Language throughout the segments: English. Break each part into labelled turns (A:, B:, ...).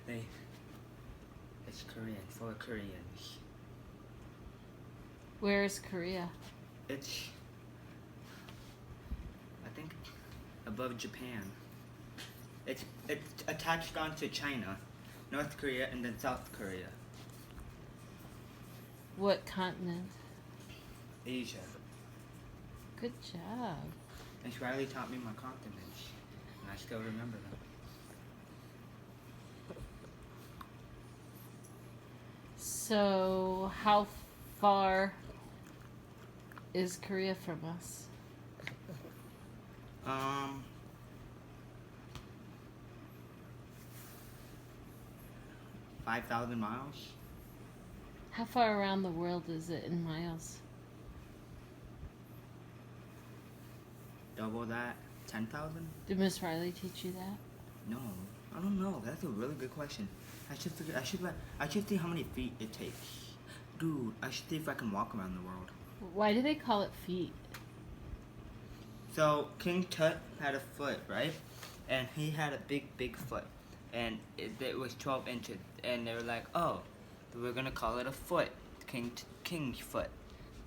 A: They, it's Korean for Koreans.
B: Where is Korea?
A: It's, I think, above Japan. It's attached onto China, North Korea, and then South Korea.
B: What continent?
A: Asia.
B: Good job.
A: And Riley taught me my continents, and I still remember them.
B: So, how far is Korea from us?
A: 5,000 miles.
B: How far around the world is it in miles?
A: Double that. 10,000?
B: Did Miss Riley teach you that?
A: No, I don't know. That's a really good question. I should figure. I should see how many feet it takes. Dude, I should see if I can walk around the world.
B: Why do they call it feet?
A: So King Tut had a foot, right? And he had a big foot, and it was 12 inches. And they were like, oh, we're gonna call it a foot, King's foot.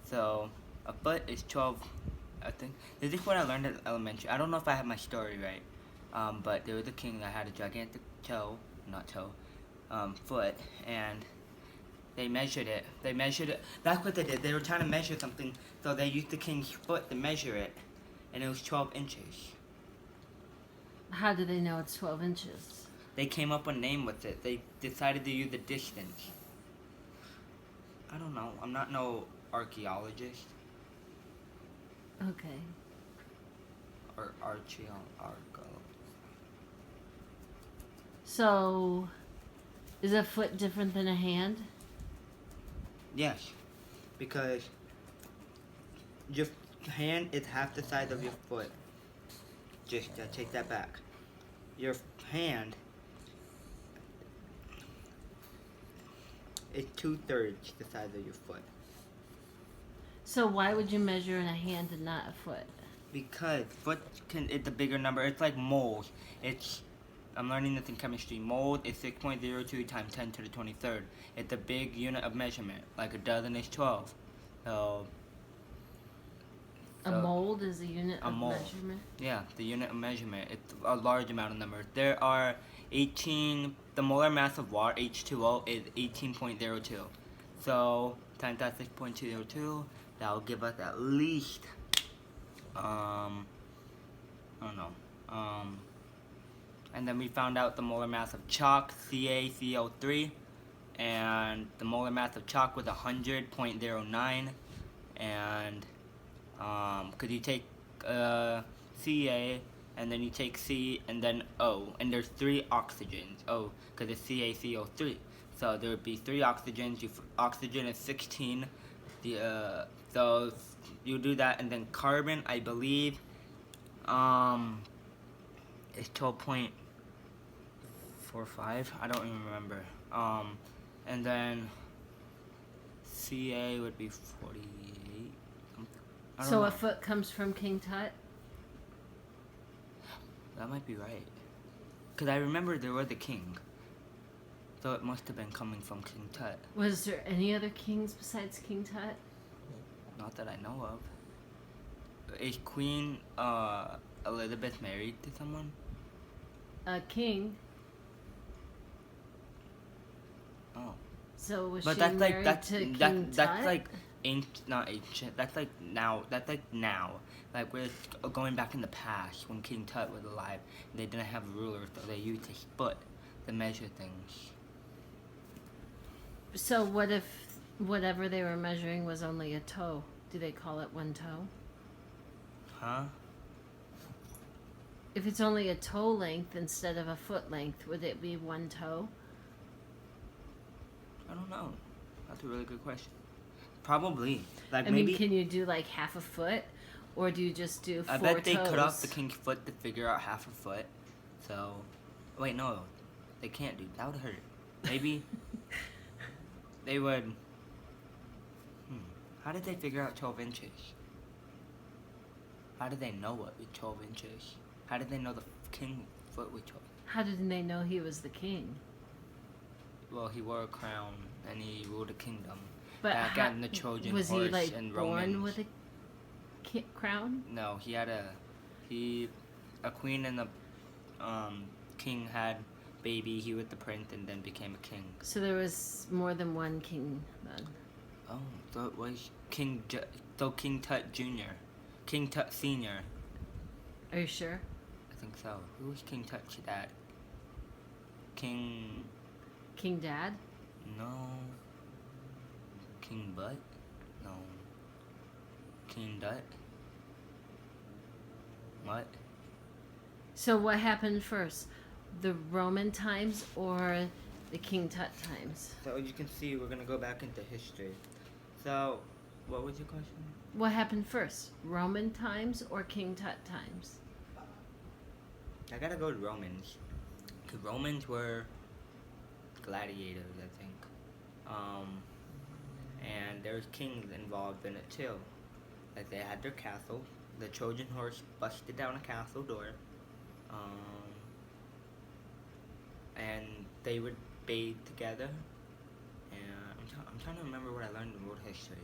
A: So a foot is 12. I think this is what I learned at elementary. I don't know if I have my story right, but there was a king that had a gigantic foot, and they measured it. That's what they did. They were trying to measure something, so they used the king's foot to measure it, and it was 12 inches.
B: How do they know it's 12 inches?
A: They came up with a name with it. They decided to use the distance. I don't know. I'm not no archaeologist.
B: Okay.
A: Or archaeologist.
B: So, is a foot different than a hand?
A: Yes, because your hand is half the size of your foot. Just take that back. Your hand is 2/3 the size of your foot.
B: So why would you measure in a hand and not a foot?
A: Because foot it's a bigger number. It's like moles. I'm learning this in chemistry. Mold is 6.02 times 10 to the 23rd. It's a big unit of measurement. Like a dozen is 12. So
B: a mold is a unit of measurement?
A: Yeah, the unit of measurement. It's a large amount of numbers. There are 18, the molar mass of water, H2O, is 18.02. So, times that 6.202, that will give us at least, I don't know, and then we found out the molar mass of chalk, CaCO3, and the molar mass of chalk was 100.09, and because you take Ca, and then you take C, and then O, and there's 3 oxygens, O, because it's CaCO3, so there would be 3 oxygens, oxygen is 16, so you do that, and then carbon, I believe, is 12.45, I don't even remember, and then Ca would be 48.
B: So a foot comes from King Tut?
A: That might be right. Because I remember there was a king. So it must have been coming from King Tut.
B: Was there any other kings besides King Tut?
A: Not that I know of. Is Queen Elizabeth married to someone?
B: A king.
A: Oh.
B: So was
A: But
B: she
A: that's
B: married
A: like
B: to King Tut?
A: That's like not ancient. That's like now. Like we're going back in the past when King Tut was alive. They didn't have rulers, so they used his foot to measure things.
B: So what if whatever they were measuring was only a toe? Do they call it one toe?
A: Huh?
B: If it's only a toe length instead of a foot length, would it be one toe?
A: I don't know. That's a really good question. Probably. Like
B: I
A: maybe.
B: mean, can you do like half a foot, or do you just do 4 toes?
A: I bet they cut off the king's foot to figure out half a foot. So, wait, no, they can't do that. Would hurt. Maybe they would. How did they figure out 12 inches? How did they know what was 12 inches? How did they know the king's foot was 12?
B: How did they know he was the king?
A: Well, he wore a crown and he ruled a kingdom.
B: But
A: Back in the Trojan
B: was
A: horse
B: he like
A: and
B: born
A: Romans.
B: with a crown?
A: No, he had a queen and a king had baby. He was the prince and then became a king.
B: So there was more than one king then.
A: Oh, so it was King Tut Jr., King Tut Senior.
B: Are you sure?
A: I think so. Who was King Tut's dad? King
B: Dad?
A: No. King Butt? No. King Dut? What?
B: So what happened first? The Roman times or the King Tut times?
A: So as you can see, we're gonna go back into history. So, what was your question?
B: What happened first? Roman times or King Tut times?
A: I gotta go to Romans. The Romans were gladiators, I think. And there was kings involved in it too. Like they had their castle. The Trojan horse busted down a castle door. And they would bathe together. And I'm trying to remember what I learned in world history.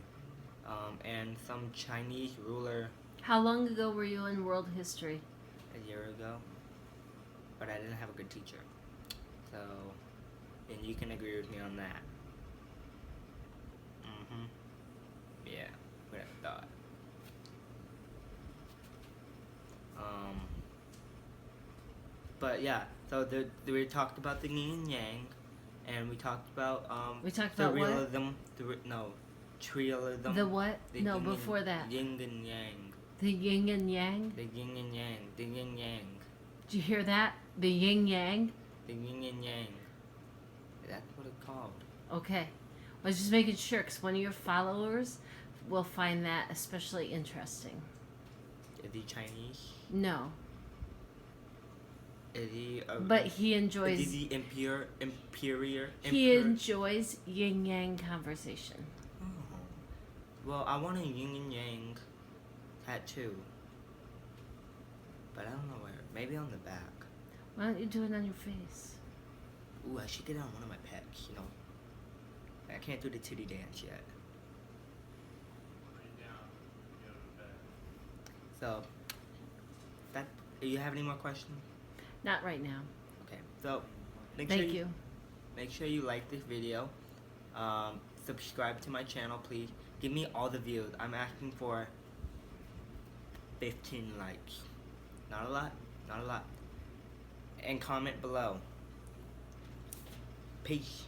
A: And some Chinese ruler
B: How long ago were you in world history?
A: a year ago, but I didn't have a good teacher. So, and you can agree with me on that. Yeah, what I thought. But yeah, so we talked about the yin and yang, and we talked about
B: We talked
A: the
B: about what?
A: realism. Trialism.
B: The what?
A: The
B: No,
A: yin
B: before
A: and,
B: that.
A: Yin and yang.
B: The yin and yang?
A: The yin and yang. The yin yang.
B: Did you hear that? The yin yang?
A: The yin and yang. That's what it's called.
B: Okay. I was just making sure because one of your followers will find that especially interesting.
A: Is he Chinese?
B: No.
A: Is he?
B: But he enjoys.
A: Is he imperior?
B: He enjoys yin yang conversation.
A: Oh. Well, I want a yin and yang tattoo, but I don't know where. Maybe on the back.
B: Why don't you do it on your face?
A: Ooh, I should get it on one of my pets. You know, I can't do the titty dance yet. So, that. Do you have any more questions?
B: Not right now.
A: Okay. So,
B: Thank you.
A: Make sure you like this video. Subscribe to my channel, please. Give me all the views. I'm asking for 15 likes. Not a lot. Not a lot. And comment below. Peace.